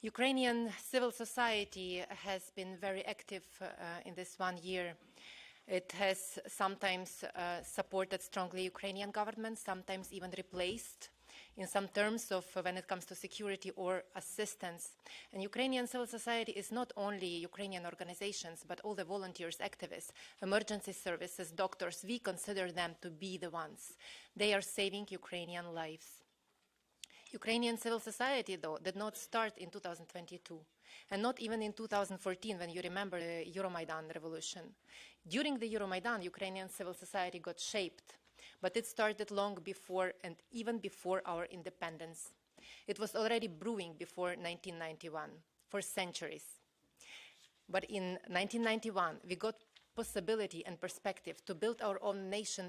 Ukrainian civil society has been very active in this 1 year. It has sometimes supported strongly Ukrainian government, sometimes even replaced in some terms of when it comes to security or assistance. And Ukrainian civil society is not only Ukrainian organizations, but all the volunteers, activists, emergency services, doctors. We consider them to be the ones. They are saving Ukrainian lives. Ukrainian civil society, though, did not start in 2022, and not even in 2014, when you remember the Euromaidan revolution. During the Euromaidan, Ukrainian civil society got shaped, but it started long before and even before our independence. It was already brewing before 1991, for centuries. But in 1991, we got possibility and perspective to build our own nation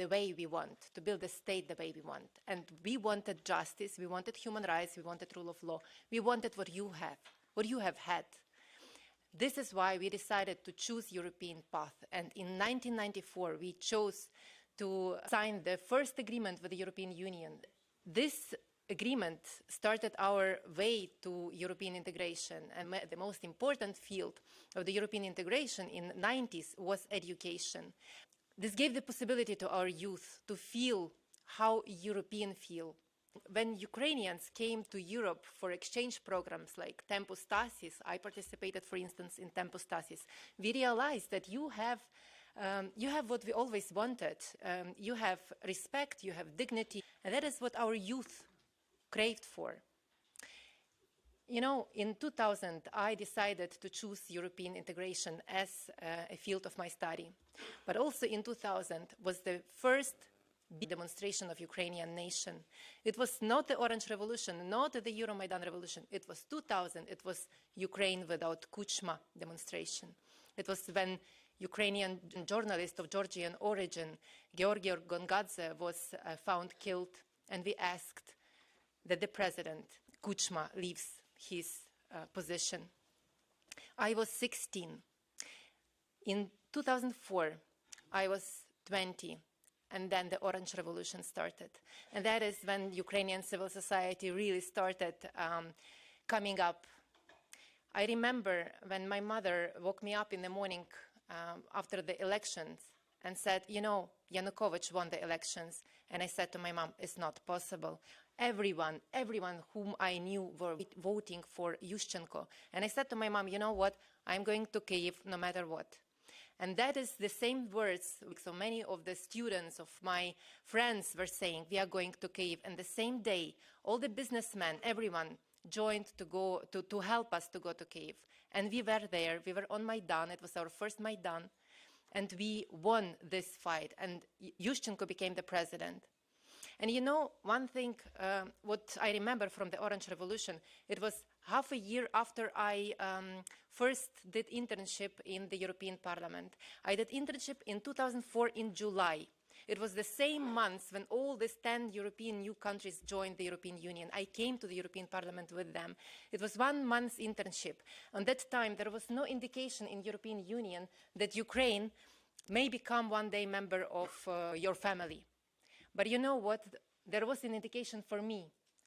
the way we want, to build a state the way we want. And we wanted justice, we wanted human rights, we wanted rule of law, we wanted what you have had. This is why we decided to choose European path. And in 1994, we chose to sign the first agreement with the European Union. This agreement started our way to European integration, and the most important field of the European integration in the 90s was education. This gave the possibility to our youth to feel how European feel. When Ukrainians came to Europe for exchange programs like TEMPUS, TACIS, I participated, for instance, in TEMPUS, TACIS, we realized that you have what we always wanted. You have respect, you have dignity, and that is what our youth craved for. You know, in 2000, I decided to choose European integration as a field of my study. But also in 2000 was the first big demonstration of Ukrainian nation. It was not the Orange Revolution, not the Euromaidan Revolution. It was 2000. It was Ukraine without Kuchma demonstration. It was when Ukrainian journalist of Georgian origin, Georgy Gongadze, was found killed, and we asked that the president, Kuchma, leaves his position. I was 16. In 2004, I was 20, and then the Orange Revolution started. And that is when Ukrainian civil society really started coming up. I remember when my mother woke me up in the morning after the elections and said, you know, Yanukovych won the elections. And I said to my mom, it's not possible. Everyone whom I knew were voting for Yushchenko. And I said to my mom, you know what, I'm going to Kyiv no matter what. And that is the same words so many of the students of my friends were saying, we are going to Kyiv. And the same day, all the businessmen, everyone joined to go to help us to go to Kyiv. And we were there, we were on Maidan, it was our first Maidan. And we won this fight, and Yushchenko became the president. And you know, one thing, what I remember from the Orange Revolution, it was half a year after I first did internship in the European Parliament. I did internship in 2004 in July. It was the same month when all these 10 European new countries joined the European Union. I came to the European Parliament with them. It was 1 month's internship. At that time, there was no indication in the European Union that Ukraine may become one day member of your family. But you know what? There was an indication for me.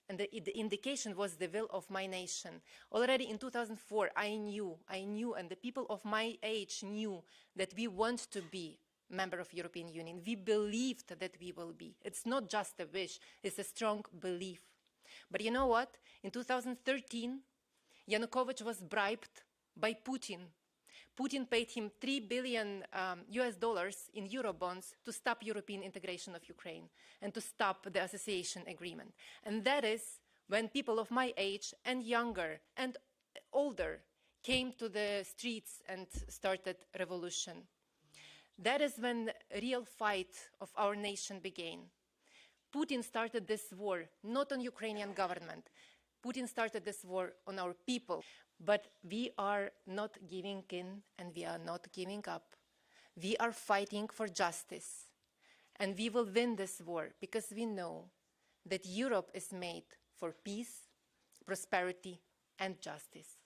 And the indication was the will of my nation. Already in 2004, I knew, and the people of my age knew that we want to be member of European Union. We believed that we will be. It's not just a wish, it's a strong belief. But you know what? In 2013, Yanukovych was bribed by Putin. Putin paid him $3 billion US in Eurobonds to stop European integration of Ukraine and to stop the association agreement. And that is when people of my age and younger and older came to the streets and started revolution. That is when the real fight of our nation began. Putin started this war not on Ukrainian government. Putin started this war on our people. But we are not giving in and we are not giving up. We are fighting for justice. And we will win this war because we know that Europe is made for peace, prosperity, and justice.